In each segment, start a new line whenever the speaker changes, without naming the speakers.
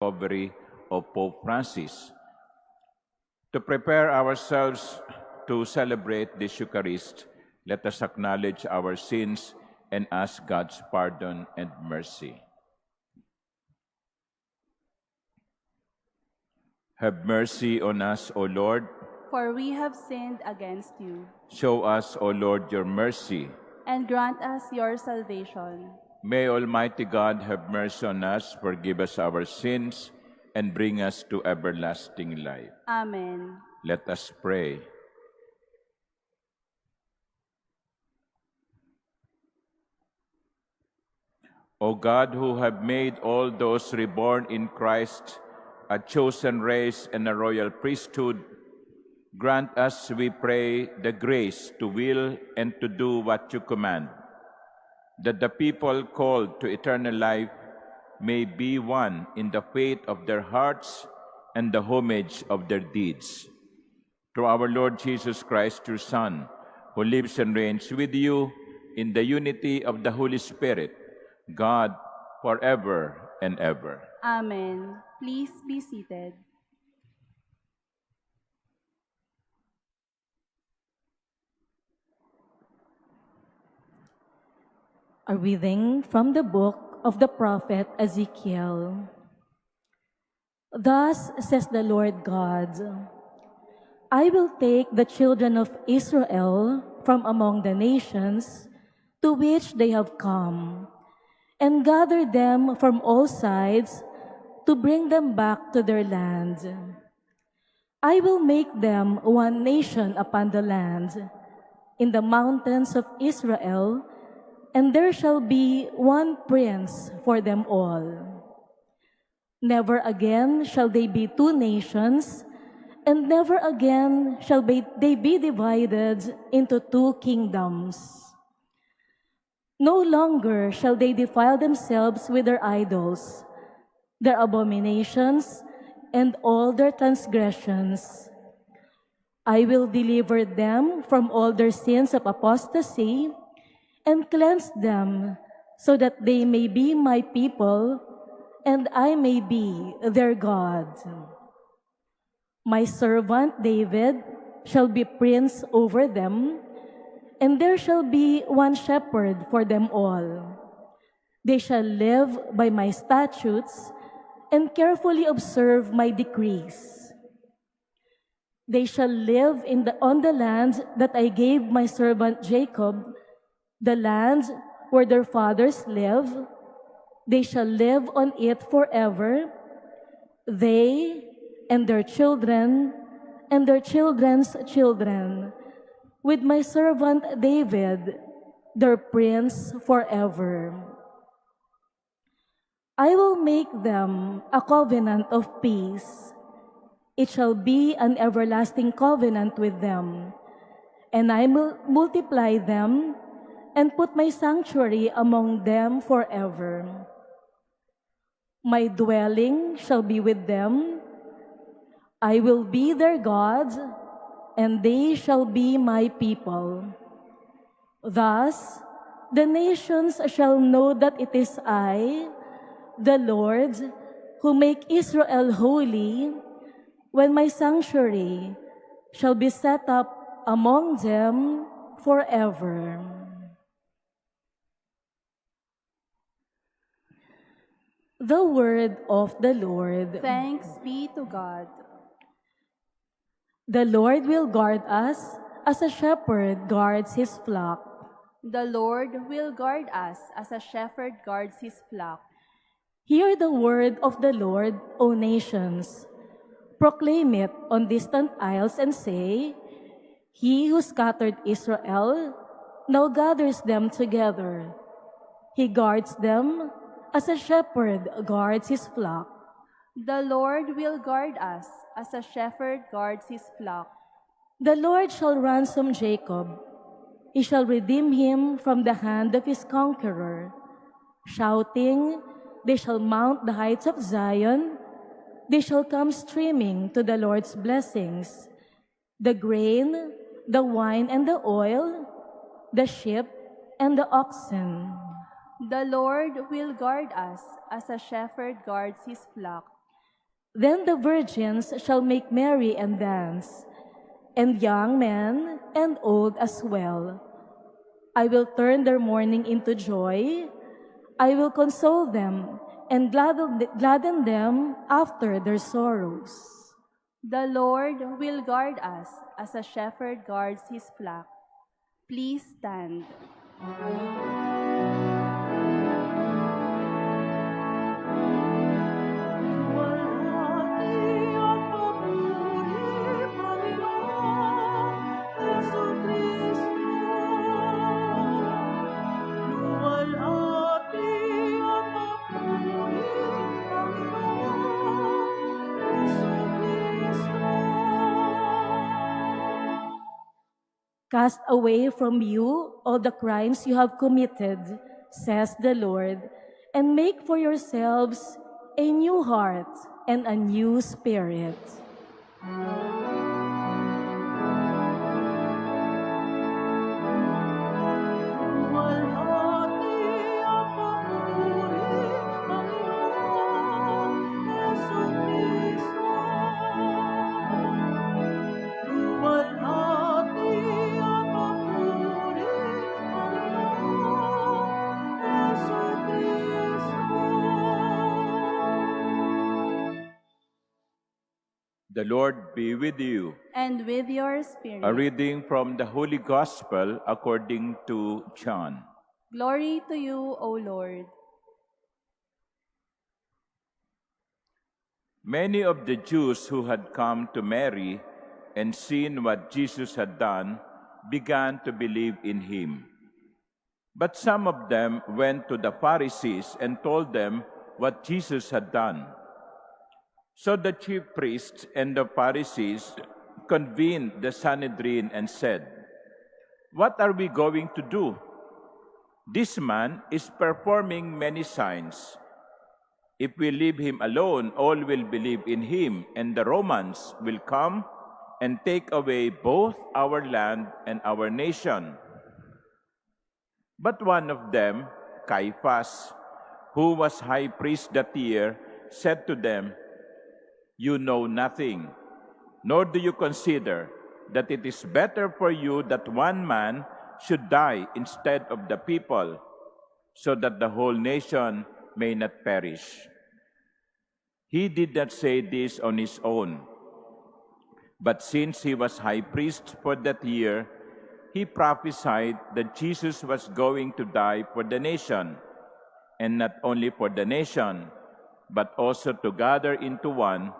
recovery of Pope Francis. To prepare ourselves to celebrate this Eucharist, let us acknowledge our sins and ask God's pardon and mercy. Have mercy on us, O Lord.
For we have sinned against you.
Show us, O Lord, your mercy.
And grant us your salvation.
May Almighty God have mercy on us, forgive us our sins, and bring us to everlasting life.
Amen.
Let us pray. O God, who have made all those reborn in Christ a chosen race and a royal priesthood, grant us, we pray, the grace to will and to do what you command, that the people called to eternal life may be one in the faith of their hearts and the homage of their deeds. Through our Lord Jesus Christ, your Son, who lives and reigns with you in the unity of the Holy Spirit, God, forever and ever.
Amen. Please be seated.
A reading from the book of the prophet Ezekiel. Thus says the Lord God, I will take the children of Israel from among the nations to which they have come, and gather them from all sides to bring them back to their land. I will make them one nation upon the land, in the mountains of Israel, and there shall be one prince for them all. Never again shall they be two nations, and never again shall they be divided into two kingdoms. No longer shall they defile themselves with their idols, their abominations, and all their transgressions. I will deliver them from all their sins of apostasy, and cleanse them, so that they may be my people, and I may be their God. My servant David shall be prince over them, and there shall be one shepherd for them all. They shall live by my statutes, and carefully observe my decrees. They shall live on the land that I gave my servant Jacob, the land where their fathers live. They shall live on it forever, they and their children and their children's children, with my servant David, their prince forever. I will make them a covenant of peace. It shall be an everlasting covenant with them, and I will multiply them and put my sanctuary among them forever. My dwelling shall be with them. I will be their God, and they shall be my people. Thus, the nations shall know that it is I, the Lord, who make Israel holy, when my sanctuary shall be set up among them forever. The word of the Lord.
Thanks be to God.
The Lord will guard us as a shepherd guards his flock.
The Lord will guard us as a shepherd guards his flock.
Hear the word of the Lord, O nations. Proclaim it on distant isles and say, He who scattered Israel now gathers them together. He guards them as a shepherd guards his flock.
The Lord will guard us as a shepherd guards his flock.
The Lord shall ransom Jacob. He shall redeem him from the hand of his conqueror. Shouting, they shall mount the heights of Zion. They shall come streaming to the Lord's blessings. The grain, the wine and the oil, the sheep and the oxen.
The Lord will guard us as a shepherd guards his flock.
Then the virgins shall make merry and dance, and young men and old as well. I will turn their mourning into joy. I will console them and gladden them after their sorrows.
The Lord will guard us as a shepherd guards his flock. Please stand.
Cast away from you all the crimes you have committed, says the Lord, and make for yourselves a new heart and a new spirit.
The Lord be with you.
And with your spirit.
A reading from the Holy Gospel according to John.
Glory to you, O Lord.
Many of the Jews who had come to Mary and seen what Jesus had done began to believe in him. But some of them went to the Pharisees and told them what Jesus had done. So the chief priests and the Pharisees convened the Sanhedrin and said, "What are we going to do? This man is performing many signs. If we leave him alone, all will believe in him, and the Romans will come and take away both our land and our nation." But one of them, Caiaphas, who was high priest that year, said to them, "You know nothing, nor do you consider that it is better for you that one man should die instead of the people, so that the whole nation may not perish." He did not say this on his own, but since he was high priest for that year, he prophesied that Jesus was going to die for the nation, and not only for the nation, but also to gather into one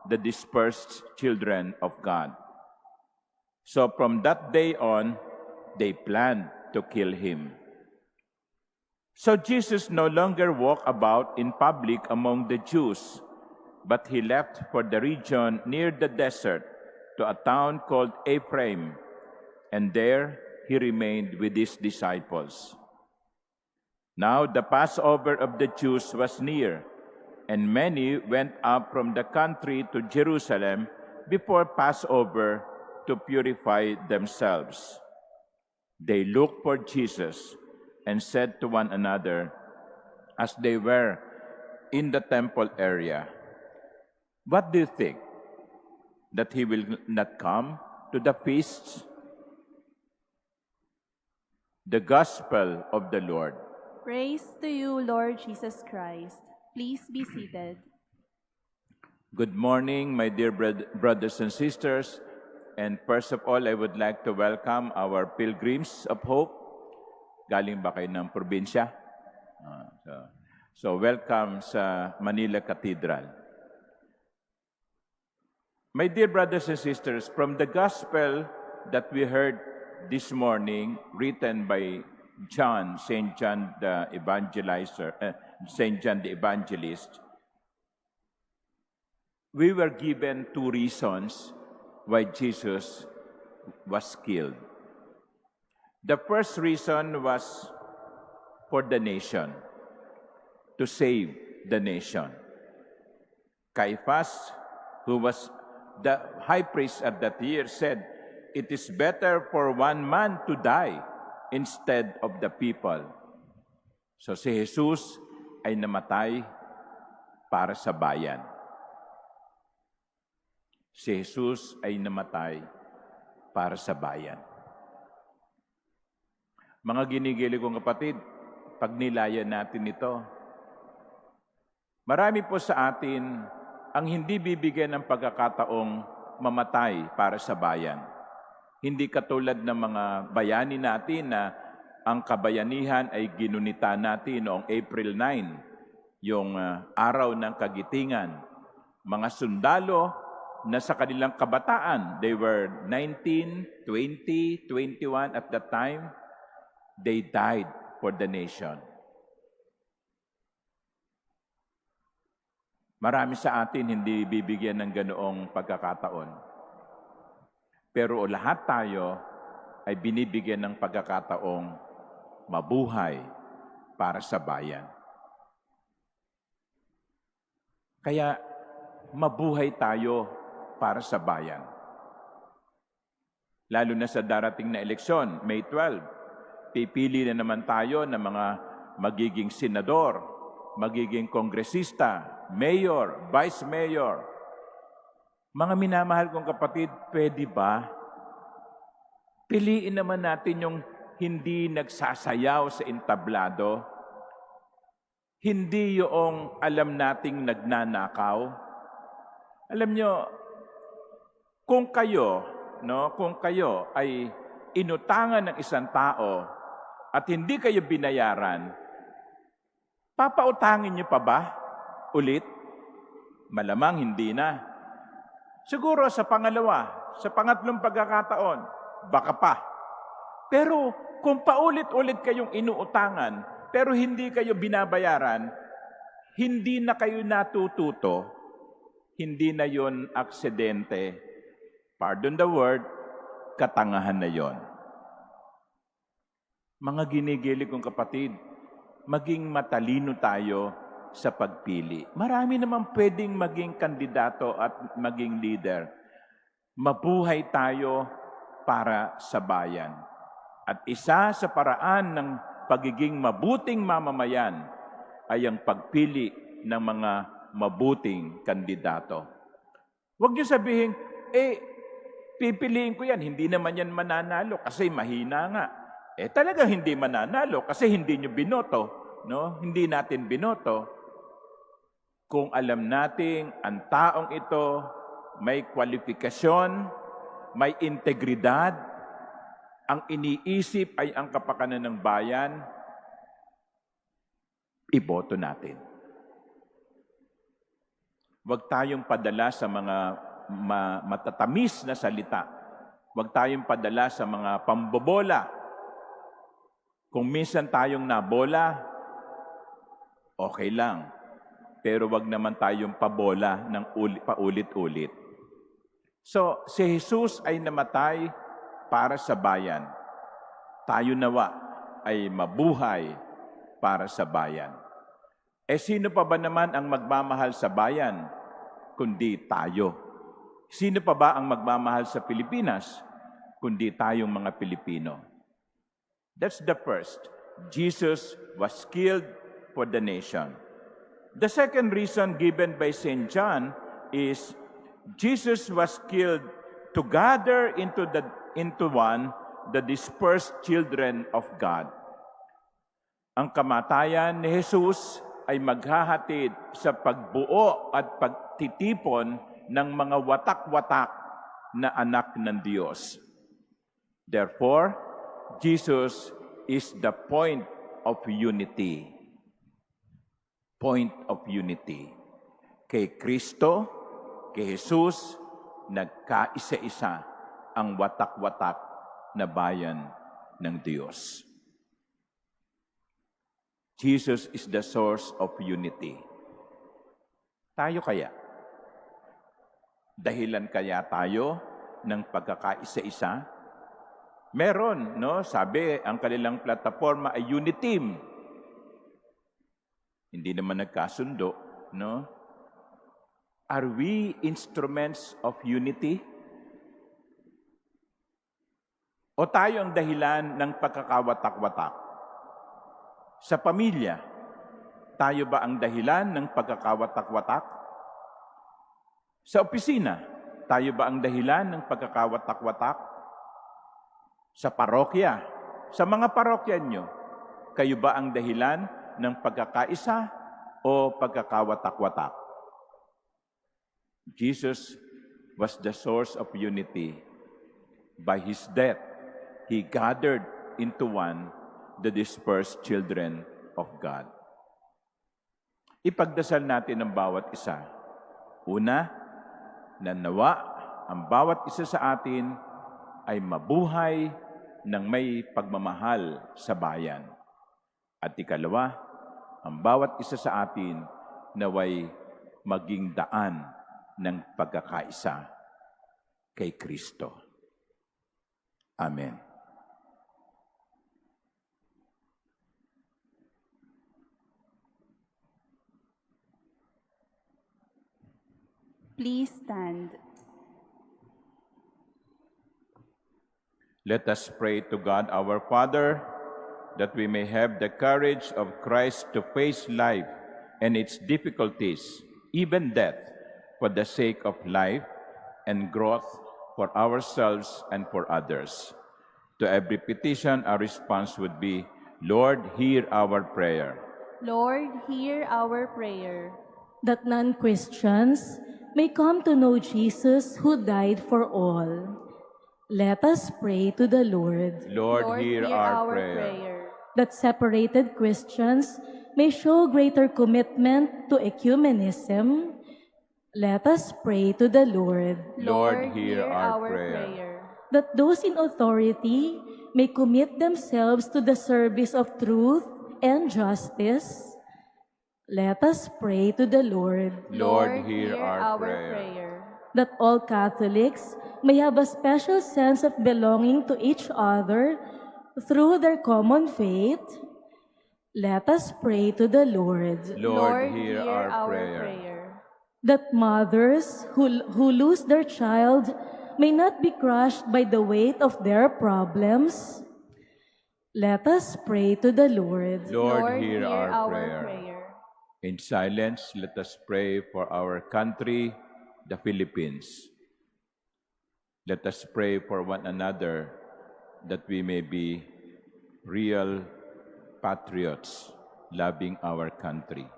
the dispersed children of God. So from that day on, they planned to kill him. So Jesus no longer walked about in public among the Jews, but he left for the region near the desert to a town called Ephraim, and there he remained with his disciples. Now the Passover of the Jews was near, and many went up from the country to Jerusalem before Passover to purify themselves. They looked for Jesus and said to one another, as they were in the temple area, "What do you think? That he will not come to the feasts?" The Gospel of the Lord.
Praise to you, Lord Jesus Christ. Please be seated.
Good morning, my dear brothers and sisters. And first of all, I would like to welcome our pilgrims of hope. Galing ba kayo ng probinsya? So welcome sa Manila Cathedral. My dear brothers and sisters, from the gospel that we heard this morning, written by John, St. John the Evangelist, we were given two reasons why Jesus was killed. The first reason was for the nation, to save the nation. Caiaphas, who was the high priest at that year, said, "It is better for one man to die instead of the people." So si Jesus ay namatay para sa bayan. Si Jesus ay namatay para sa bayan. Mga ginigili kong kapatid, pag nilayan natin ito, marami po sa atin ang hindi bibigyan ng pagkakataong mamatay para sa bayan. Hindi katulad ng mga bayani natin na ang kabayanihan ay ginunita natin noong April 9, yung araw ng kagitingan. Mga sundalo na sa kanilang kabataan, they were 19, 20, 21 at that time, they died for the nation. Marami sa atin hindi bibigyan ng ganoong pagkakataon. Pero lahat tayo ay binibigyan ng pagkakataong mabuhay para sa bayan. Kaya mabuhay tayo para sa bayan. Lalo na sa darating na eleksyon, May 12, pipili na naman tayo ng mga magiging senador, magiging kongresista, mayor, vice mayor. Mga minamahal kong kapatid, pwede ba? Piliin naman natin yung hindi nagsasayaw sa entablado, hindi yung alam nating nagnanakaw. Alam nyo, kung kayo ay inutangan ng isang tao at hindi kayo binayaran, papautangin nyo pa ba ulit? Malamang hindi na. Siguro sa pangatlong pagkakataon, baka pa. Pero kung paulit-ulit kayong inuutangan, pero hindi kayo binabayaran, hindi na kayo natututo, hindi na yon aksidente. Pardon the word, katangahan na yon. Mga ginigili kong kapatid, maging matalino tayo sa pagpili. Marami naman pwedeng maging kandidato at maging leader. Mabuhay tayo para sa bayan. At isa sa paraan ng pagiging mabuting mamamayan ay ang pagpili ng mga mabuting kandidato. Huwag niyo sabihin, pipiliin ko yan, hindi naman yan mananalo kasi mahina nga. Talagang hindi mananalo kasi hindi niyo binoto, no? Hindi natin binoto. Kung alam nating ang taong ito may kwalifikasyon, may integridad, ang iniisip ay ang kapakanan ng bayan, iboto natin. Huwag tayong padala sa mga matatamis na salita. Huwag tayong padala sa mga pambobola. Kung minsan tayong nabola, okay lang. Pero wag naman tayong pabola ng paulit-ulit. So, si Jesus ay namatay para sa bayan. Tayo nawa ay mabuhay para sa bayan. Sino pa ba naman ang magmamahal sa bayan, kundi tayo? Sino pa ba ang magmamahal sa Pilipinas, kundi tayong mga Pilipino? That's the first. Jesus was killed for the nation. The second reason given by St. John is Jesus was killed to gather into one the dispersed children of God. Ang kamatayan ni Jesus ay maghahatid sa pagbuo at pagtitipon ng mga watak-watak na anak ng Diyos. Therefore, Jesus is the point of unity. Point of unity. Kay Kristo, kay Jesus, nagkaisa-isa ang watak-watak na bayan ng Diyos. Jesus is the source of unity. Tayo kaya? Dahilan kaya tayo ng pagkakaisa-isa? Meron, no? Sabi, ang kanilang plataforma ay Uniteam. Hindi naman nagkasundo, no? Are we instruments of unity? O tayo ang dahilan ng pagkakawatak-watak? Sa pamilya, tayo ba ang dahilan ng pagkakawatak-watak? Sa opisina, Tayo ba ang dahilan ng pagkakawatak-watak? Sa parokya, sa mga parokya nyo, kayo ba ang dahilan ng pagkakaisa o pagkakawatak-watak? Jesus was the source of unity. By His death, He gathered into one the dispersed children of God. Ipagdasal natin ang bawat isa. Una, na nawa ang bawat isa sa atin ay mabuhay ng may pagmamahal sa bayan. At ikalawa, ang bawat isa sa atin naway maging daan ng pagkakaisa kay Kristo. Amen.
Please stand.
Let us pray to God our Father that we may have the courage of Christ to face life and its difficulties, even death, for the sake of life and growth for ourselves and for others. To every petition, our response would be, Lord, hear our prayer.
Lord, hear our prayer.
That non-Christians may come to know Jesus who died for all. Let us pray to the Lord.
Lord, hear our prayer.
That separated Christians may show greater commitment to ecumenism. Let us pray to the Lord.
Lord, hear our prayer.
That those in authority may commit themselves to the service of truth and justice. Let us pray to the Lord.
Lord, hear our prayer.
That all Catholics may have a special sense of belonging to each other through their common faith. Let us pray to the Lord.
Lord, hear our prayer.
That mothers who lose their child may not be crushed by the weight of their problems. Let us pray to the Lord.
Lord, hear our prayer. In silence, let us pray for our country, the Philippines. Let us pray for one another that we may be real patriots, loving our country.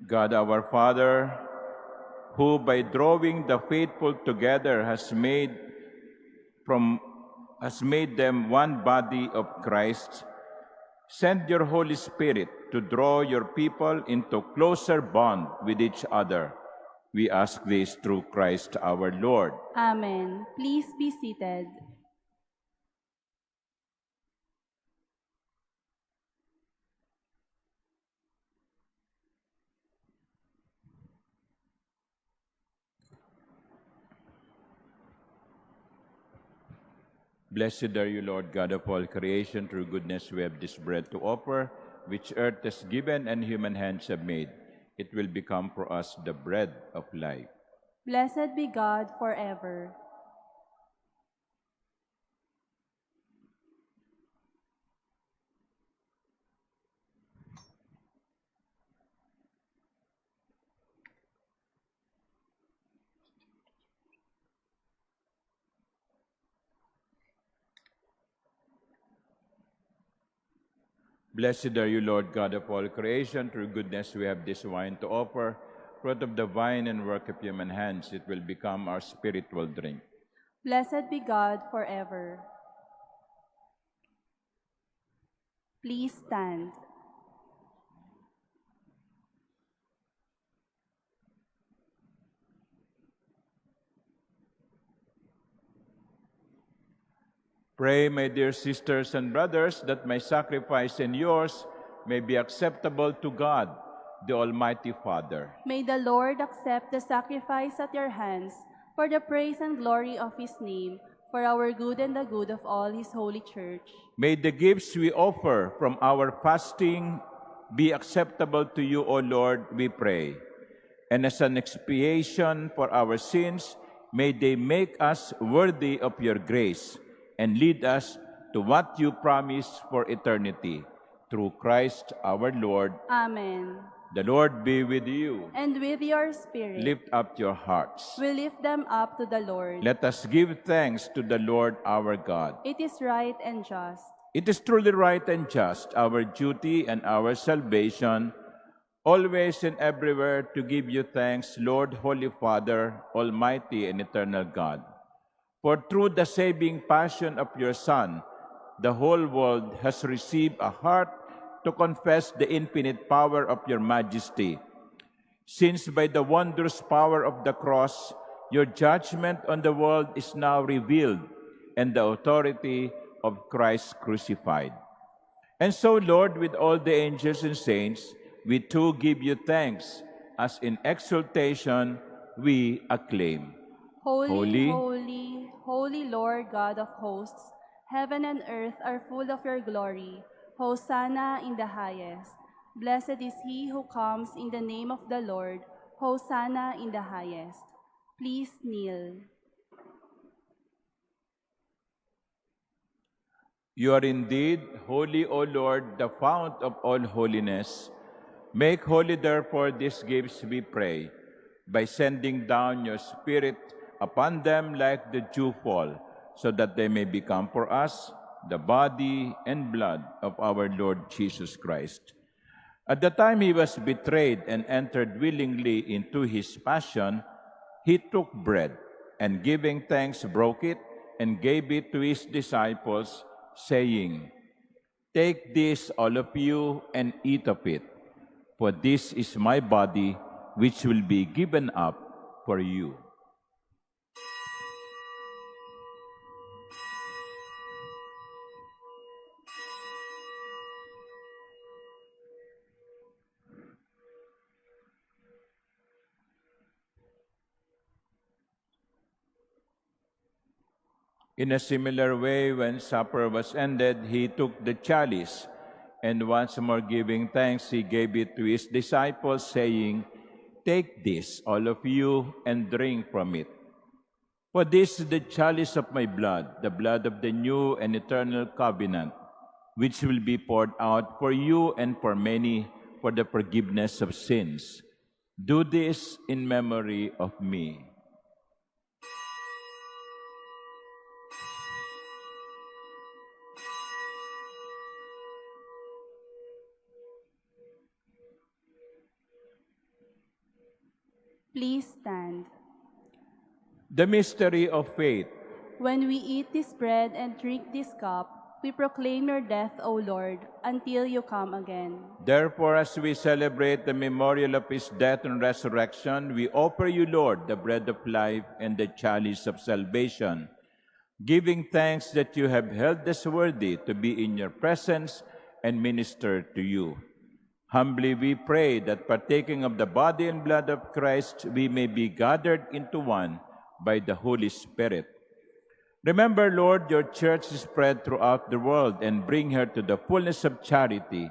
God our Father, who by drawing the faithful together has made them one body of Christ, send your Holy Spirit to draw your people into closer bond with each other. We ask this through Christ our Lord.
Amen. Please be seated.
Blessed are you, Lord God of all creation. Through goodness we have this bread to offer, which earth has given and human hands have made. It will become for us the bread of life.
Blessed be God forever.
Blessed are you, Lord God of all creation. Through goodness we have this wine to offer, fruit of the vine and work of human hands. It will become our spiritual drink.
Blessed be God forever. Please stand.
Pray, my dear sisters and brothers, that my sacrifice and yours may be acceptable to God, the Almighty Father.
May the Lord accept the sacrifice at your hands for the praise and glory of His name, for our good and the good of all His holy church.
May the gifts we offer from our fasting be acceptable to you, O Lord, we pray. And as an expiation for our sins, may they make us worthy of your grace and lead us to what you promise for eternity. Through Christ our Lord.
Amen.
The Lord be with you.
And with your spirit,
Lift up your hearts.
we lift them up to the Lord.
Let us give thanks to the Lord our God.
It is right and just.
It is truly right and just, our duty and our salvation, always and everywhere to give you thanks, Lord, Holy Father, Almighty and eternal God. For through the saving passion of your Son, the whole world has received a heart to confess the infinite power of your majesty. Since by the wondrous power of the cross, your judgment on the world is now revealed, and the authority of Christ crucified. And so, Lord, with all the angels and saints, we too give you thanks, as in exultation we acclaim.
Holy,
Holy,
holy, holy Lord God of hosts, heaven and earth are full of your glory. Hosanna in the highest. Blessed is he who comes in the name of the Lord. Hosanna in the highest. Please kneel.
you are indeed holy, O Lord, the fount of all holiness. Make holy, therefore, these gifts, we pray, by sending down your Spirit upon them like the dewfall, so that they may become for us the body and blood of our Lord Jesus Christ. At the time he was betrayed and entered willingly into his passion, he took bread, and giving thanks, broke it, and gave it to his disciples, saying, "Take this, all of you, and eat of it, for this is my body, which will be given up for you." In a similar way, when supper was ended, he took the chalice, and once more giving thanks, he gave it to his disciples, saying, "Take this, all of you, and drink from it. For this is the chalice of my blood, the blood of the new and eternal covenant, which will be poured out for you and for many for the forgiveness of sins. Do this in memory of me."
Please stand.
The mystery of faith.
When we eat this bread and drink this cup, we proclaim your death, O Lord, until you come again.
Therefore, as we celebrate the memorial of his death and resurrection, we offer you, Lord, the bread of life and the chalice of salvation, giving thanks that you have held us worthy to be in your presence and minister to you. Humbly we pray that partaking of the body and blood of Christ, we may be gathered into one by the Holy Spirit. Remember, Lord, your church is spread throughout the world, and bring her to the fullness of charity,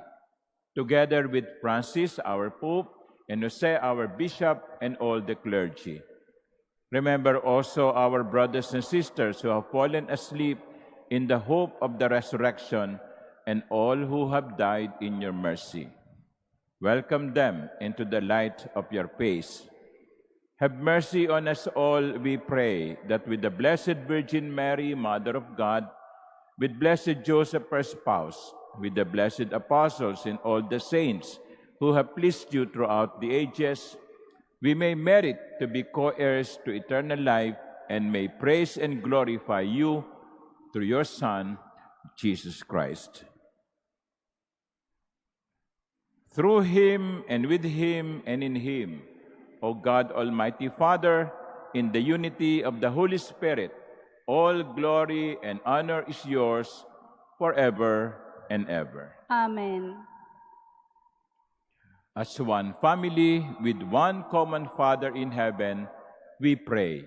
together with Francis, our Pope, and Jose, our Bishop, and all the clergy. Remember also our brothers and sisters who have fallen asleep in the hope of the resurrection, and all who have died in your mercy. Welcome them into the light of your face. Have mercy on us all, we pray, that with the Blessed Virgin Mary, Mother of God, with blessed Joseph, her spouse, with the blessed apostles and all the saints who have pleased you throughout the ages, we may merit to be co-heirs to eternal life, and may praise and glorify you through your Son, Jesus Christ. Through him, and with him, and in him, O God, Almighty Father, in the unity of the Holy Spirit, all glory and honor is yours forever and ever.
Amen.
As one family with one common Father in heaven, we pray.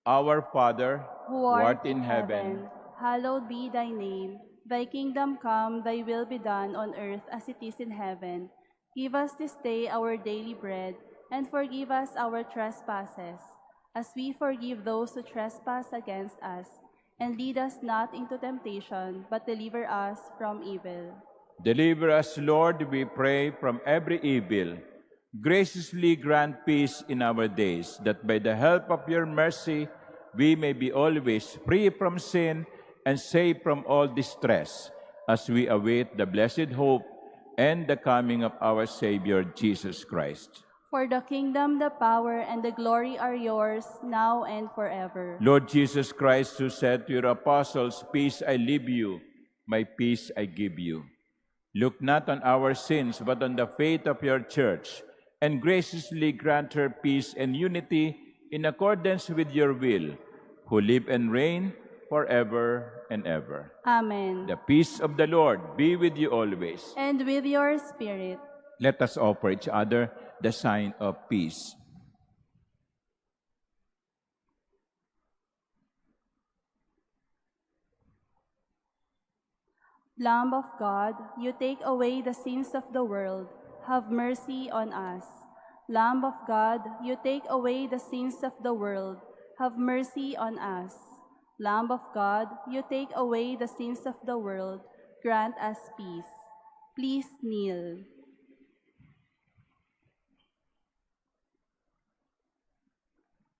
Our Father,
Who art in heaven, hallowed be thy name. Thy kingdom come, thy will be done on earth as it is in heaven. Give us this day our daily bread, and forgive us our trespasses, as we forgive those who trespass against us. And lead us not into temptation, but deliver us from evil.
Deliver us, Lord, we pray, from every evil. Graciously grant peace in our days, that by the help of your mercy we may be always free from sin and safe from all distress, as we await the blessed hope and the coming of our Savior, Jesus Christ.
For the kingdom, the power, and the glory are yours, now and forever.
Lord Jesus Christ, who said to your apostles, "Peace I leave you, my peace I give you." Look not on our sins, but on the faith of your church, and graciously grant her peace and unity in accordance with your will, who live and reign forever and ever.
Amen.
The peace of the Lord be with you always.
And with your spirit.
Let us offer each other the sign of peace.
Lamb of God, you take away the sins of the world. Have mercy on us. Lamb of God, you take away the sins of the world. Have mercy on us. Lamb of God, you take away the sins of the world. Grant us peace. Please kneel.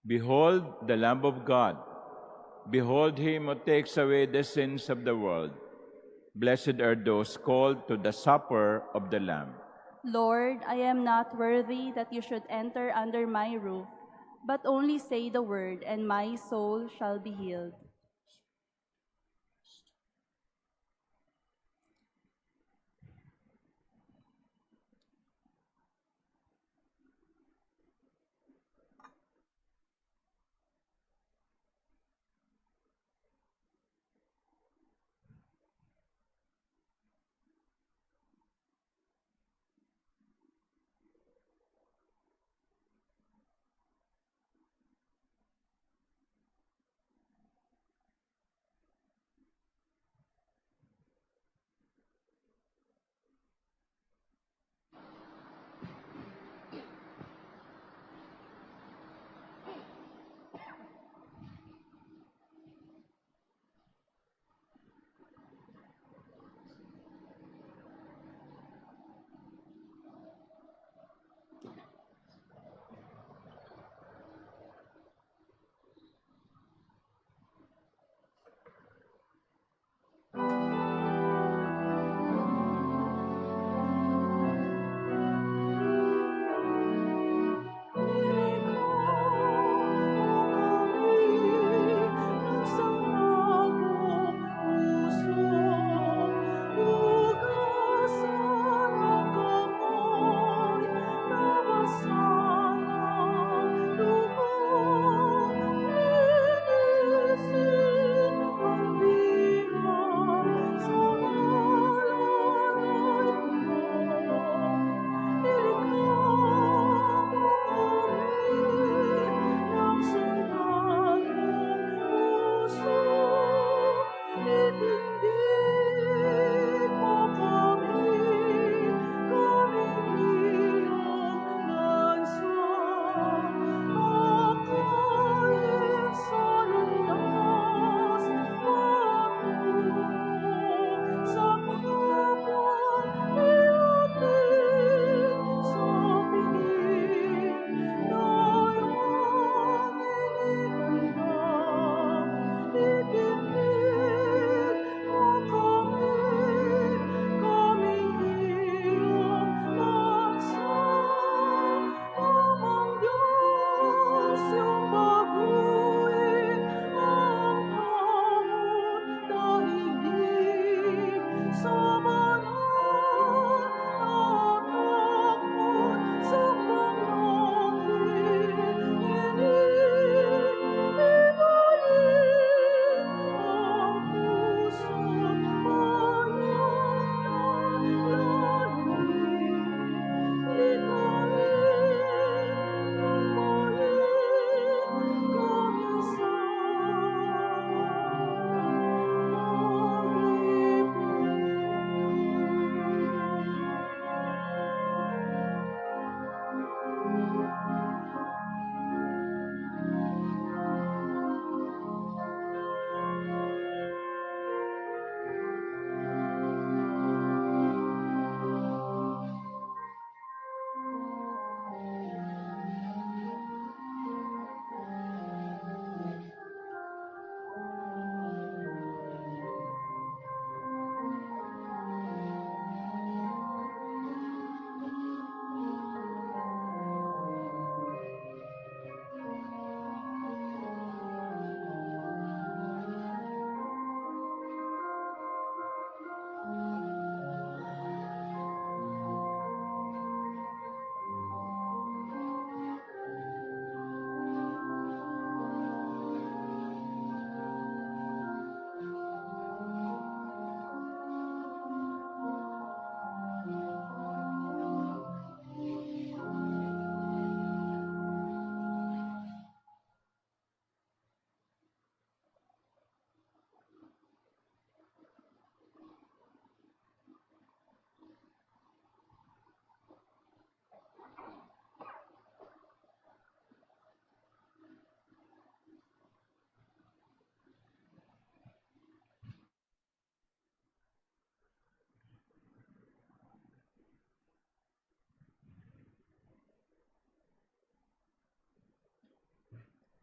Behold the Lamb of God. Behold him who takes away the sins of the world. Blessed are those called to the supper of the Lamb.
Lord, I am not worthy that you should enter under my roof, but only say the word, and my soul shall be healed.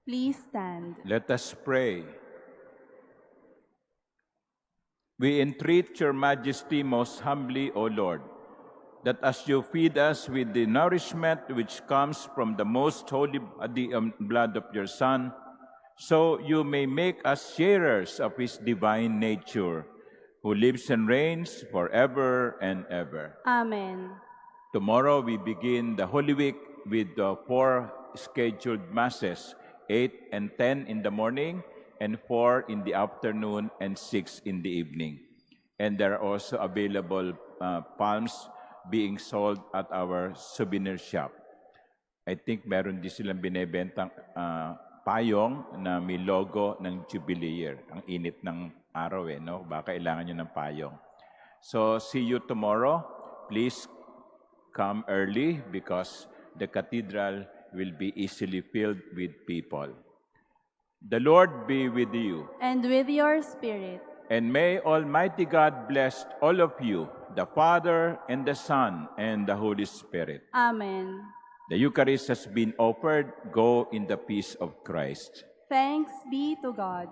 Please stand.
Let us pray. We entreat your majesty most humbly, O Lord, that as you feed us with the nourishment which comes from the most holy body and blood of your Son, so you may make us sharers of his divine nature, who lives and reigns forever and ever.
Amen.
Tomorrow we begin the Holy Week with the 4 scheduled masses, 8 and 10 in the morning, and 4 in the afternoon, and 6 in the evening. And there are also available palms being sold at our souvenir shop. I think meron din silang binebentang payong na may logo ng Jubilee Year. Ang init ng araw no? Baka kailangan nyo ng payong. So, see you tomorrow. Please come early because the cathedral will be easily filled with people. The Lord be with you.
And with your spirit.
And may Almighty God bless all of you, the Father and the Son and the Holy Spirit.
Amen.
The Eucharist has been offered. Go in the peace of Christ.
Thanks be to God.